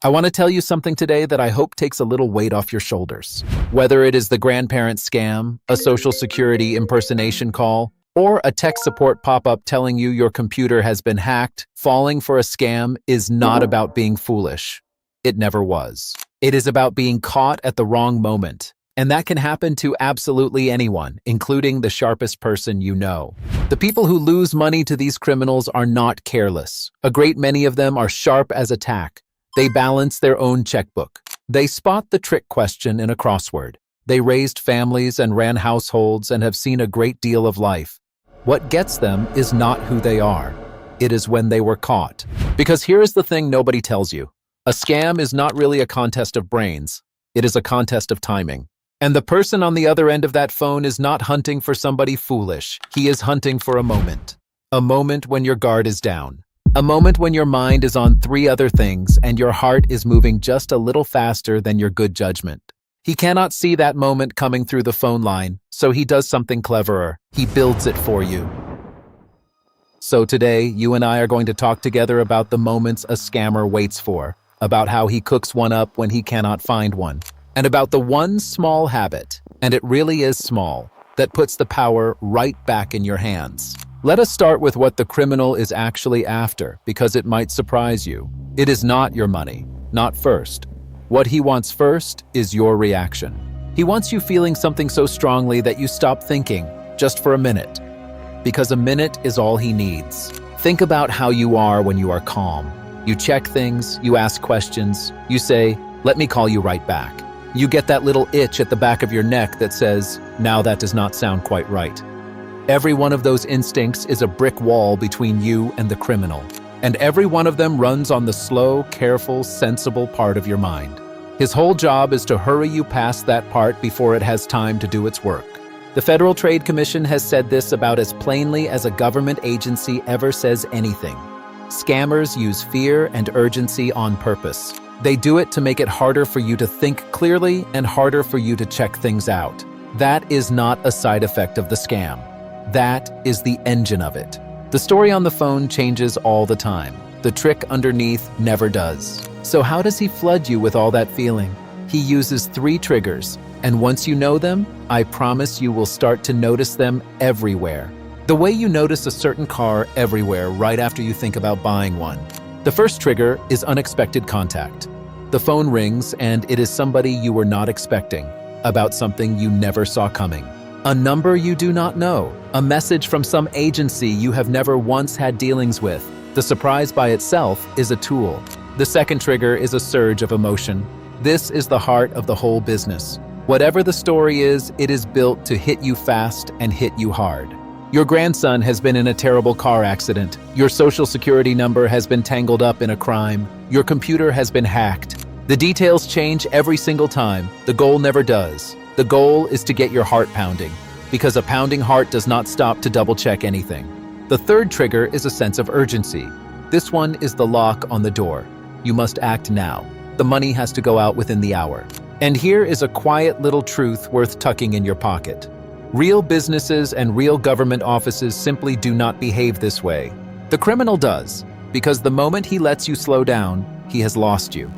I want to tell you something today that I hope takes a little weight off your shoulders. Whether it is the grandparent scam, a social security impersonation call, or a tech support pop-up telling you your computer has been hacked, falling for a scam is not about being foolish. It never was. It is about being caught at the wrong moment. And that can happen to absolutely anyone, including the sharpest person you know. The people who lose money to these criminals are not careless. A great many of them are sharp as a tack. They balance their own checkbook. They spot the trick question in a crossword. They raised families and ran households and have seen a great deal of life. What gets them is not who they are. It is when they were caught. Because here is the thing nobody tells you. A scam is not really a contest of brains. It is a contest of timing. And the person on the other end of that phone is not hunting for somebody foolish. He is hunting for a moment. A moment when your guard is down. A moment when your mind is on 3 other things and your heart is moving just a little faster than your good judgment. He cannot see that moment coming through the phone line, so he does something cleverer. He builds it for you. So today, you and I are going to talk together about the moments a scammer waits for, about how he cooks one up when he cannot find one, and about the one small habit, and it really is small, that puts the power right back in your hands. Let us start with what the criminal is actually after, because it might surprise you. It is not your money, not first. What he wants first is your reaction. He wants you feeling something so strongly that you stop thinking, just for a minute. Because a minute is all he needs. Think about how you are when you are calm. You check things, you ask questions, you say, "Let me call you right back." You get that little itch at the back of your neck that says, "Now that does not sound quite right." Every one of those instincts is a brick wall between you and the criminal. And every one of them runs on the slow, careful, sensible part of your mind. His whole job is to hurry you past that part before it has time to do its work. The Federal Trade Commission has said this about as plainly as a government agency ever says anything. Scammers use fear and urgency on purpose. They do it to make it harder for you to think clearly and harder for you to check things out. That is not a side effect of the scam. That is the engine of it. The story on the phone changes all the time. The trick underneath never does. So how does he flood you with all that feeling? He uses 3 triggers, and once you know them, I promise you will start to notice them everywhere. The way you notice a certain car everywhere right after you think about buying one. The first trigger is unexpected contact. The phone rings and it is somebody you were not expecting, about something you never saw coming. A number you do not know, a message from some agency you have never once had dealings with. The surprise by itself is a tool. The second trigger is a surge of emotion. This is the heart of the whole business. Whatever the story is, it is built to hit you fast and hit you hard. Your grandson has been in a terrible car accident. Your social security number has been tangled up in a crime. Your computer has been hacked. The details change every single time. The goal never does. The goal is to get your heart pounding, because a pounding heart does not stop to double-check anything. The third trigger is a sense of urgency. This one is the lock on the door. You must act now. The money has to go out within the hour. And here is a quiet little truth worth tucking in your pocket. Real businesses and real government offices simply do not behave this way. The criminal does, because the moment he lets you slow down, he has lost you.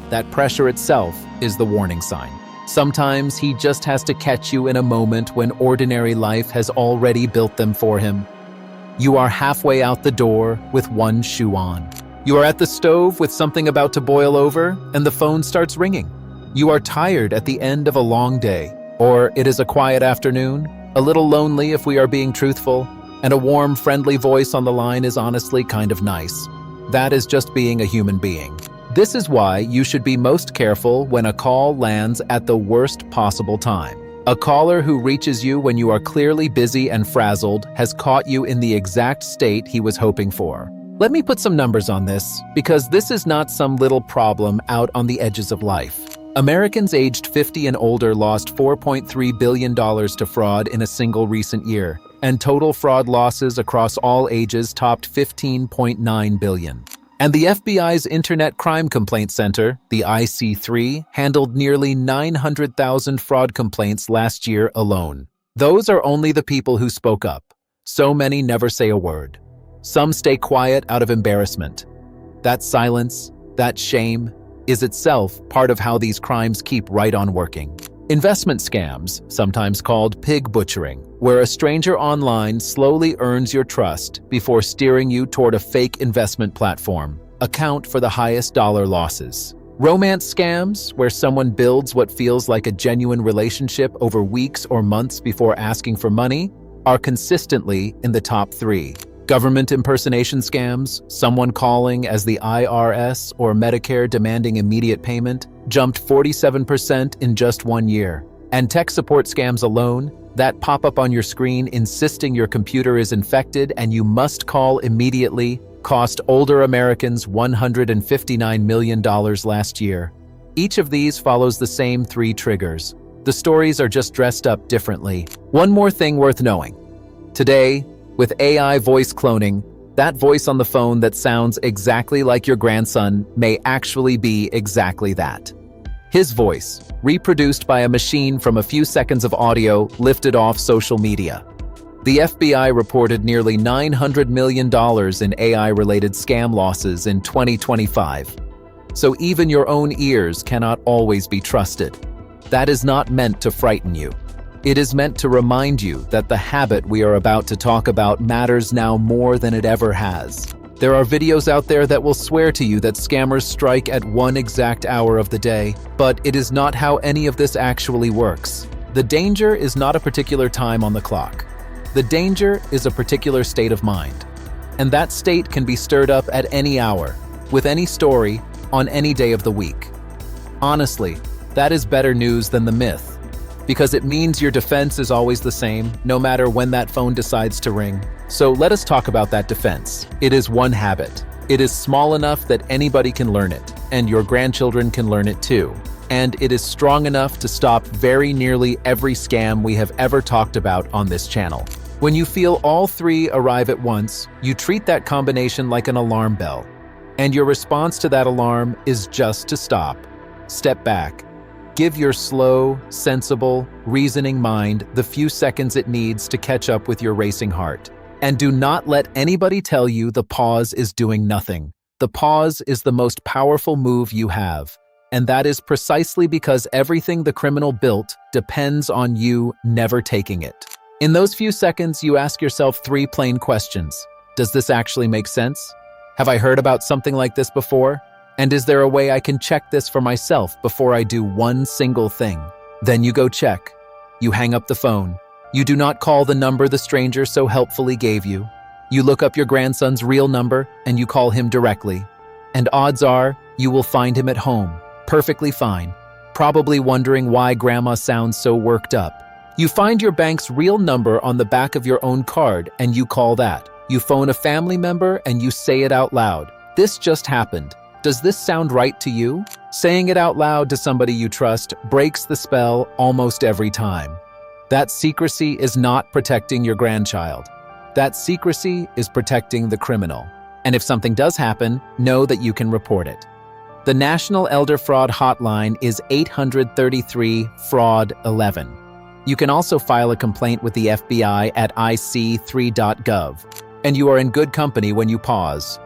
That pressure itself is the warning sign. Sometimes he just has to catch you in a moment when ordinary life has already built them for him. You are halfway out the door with one shoe on. You are at the stove with something about to boil over, and the phone starts ringing. You are tired at the end of a long day, or it is a quiet afternoon, a little lonely if we are being truthful, and a warm, friendly voice on the line is honestly kind of nice. That is just being a human being. This is why you should be most careful when a call lands at the worst possible time. A caller who reaches you when you are clearly busy and frazzled has caught you in the exact state he was hoping for. Let me put some numbers on this, because this is not some little problem out on the edges of life. Americans aged 50 and older lost $4.3 billion to fraud in a single recent year, and total fraud losses across all ages topped $15.9 billion. And the FBI's Internet Crime Complaint Center, the IC3, handled nearly 900,000 fraud complaints last year alone. Those are only the people who spoke up. So many never say a word. Some stay quiet out of embarrassment. That silence, that shame, is itself part of how these crimes keep right on working. Investment scams, sometimes called pig butchering, where a stranger online slowly earns your trust before steering you toward a fake investment platform, account for the highest dollar losses. Romance scams, where someone builds what feels like a genuine relationship over weeks or months before asking for money, are consistently in the top 3. Government impersonation scams, someone calling as the IRS or Medicare demanding immediate payment, jumped 47% in just 1 year. And tech support scams alone, that pop up on your screen insisting your computer is infected and you must call immediately, cost older Americans $159 million last year. Each of these follows the same 3 triggers. The stories are just dressed up differently. One more thing worth knowing. Today, with AI voice cloning, that voice on the phone that sounds exactly like your grandson may actually be exactly that. His voice, reproduced by a machine from a few seconds of audio lifted off social media. The FBI reported nearly $900 million in AI-related scam losses in 2025. So even your own ears cannot always be trusted. That is not meant to frighten you. It is meant to remind you that the habit we are about to talk about matters now more than it ever has. There are videos out there that will swear to you that scammers strike at one exact hour of the day, but it is not how any of this actually works. The danger is not a particular time on the clock. The danger is a particular state of mind. And that state can be stirred up at any hour, with any story, on any day of the week. Honestly, that is better news than the myth. Because it means your defense is always the same, no matter when that phone decides to ring. So let us talk about that defense. It is one habit. It is small enough that anybody can learn it, and your grandchildren can learn it too. And it is strong enough to stop very nearly every scam we have ever talked about on this channel. When you feel all 3 arrive at once, you treat that combination like an alarm bell. And your response to that alarm is just to stop, step back, give your slow, sensible, reasoning mind the few seconds it needs to catch up with your racing heart. And do not let anybody tell you the pause is doing nothing. The pause is the most powerful move you have. And that is precisely because everything the criminal built depends on you never taking it. In those few seconds, you ask yourself 3 plain questions. Does this actually make sense? Have I heard about something like this before? And is there a way I can check this for myself before I do one single thing? Then you go check. You hang up the phone. You do not call the number the stranger so helpfully gave you. You look up your grandson's real number and you call him directly. And odds are you will find him at home, perfectly fine, probably wondering why grandma sounds so worked up. You find your bank's real number on the back of your own card and you call that. You phone a family member and you say it out loud. This just happened. Does this sound right to you? Saying it out loud to somebody you trust breaks the spell almost every time. That secrecy is not protecting your grandchild. That secrecy is protecting the criminal. And if something does happen, know that you can report it. The National Elder Fraud Hotline is 833-FRAUD-11. You can also file a complaint with the FBI at ic3.gov. And you are in good company when you pause.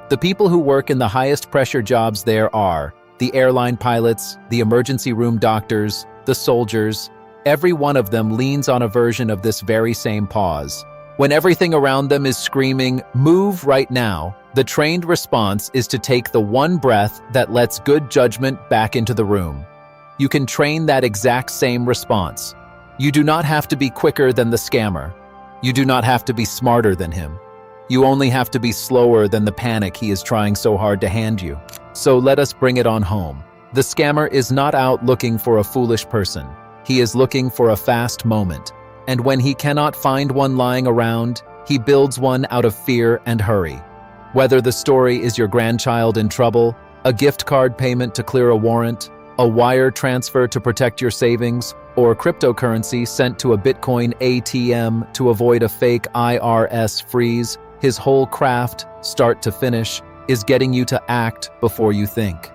The people who work in the highest pressure jobs there are the airline pilots, the emergency room doctors, the soldiers. Every one of them leans on a version of this very same pause. When everything around them is screaming, "Move right now," the trained response is to take the one breath that lets good judgment back into the room. You can train that exact same response. You do not have to be quicker than the scammer. You do not have to be smarter than him. You only have to be slower than the panic he is trying so hard to hand you. So let us bring it on home. The scammer is not out looking for a foolish person. He is looking for a fast moment. And when he cannot find one lying around, he builds one out of fear and hurry. Whether the story is your grandchild in trouble, a gift card payment to clear a warrant, a wire transfer to protect your savings, or cryptocurrency sent to a Bitcoin ATM to avoid a fake IRS freeze, his whole craft, start to finish, is getting you to act before you think.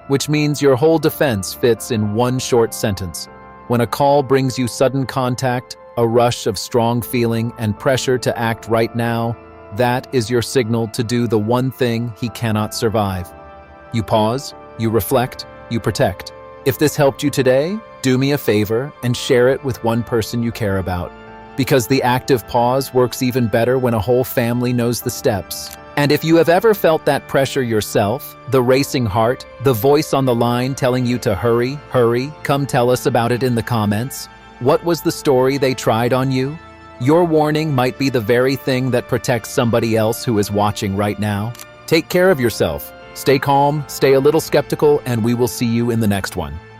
Which means your whole defense fits in one short sentence. When a call brings you sudden contact, a rush of strong feeling and pressure to act right now, that is your signal to do the one thing he cannot survive. You pause, You reflect, you protect. If this helped you today, do me a favor and share it with one person you care about. Because the active pause works even better when a whole family knows the steps. And if you have ever felt that pressure yourself, the racing heart, the voice on the line telling you to hurry, hurry, come tell us about it in the comments. What was the story they tried on you? Your warning might be the very thing that protects somebody else who is watching right now. Take care of yourself. Stay calm, stay a little skeptical, and we will see you in the next one.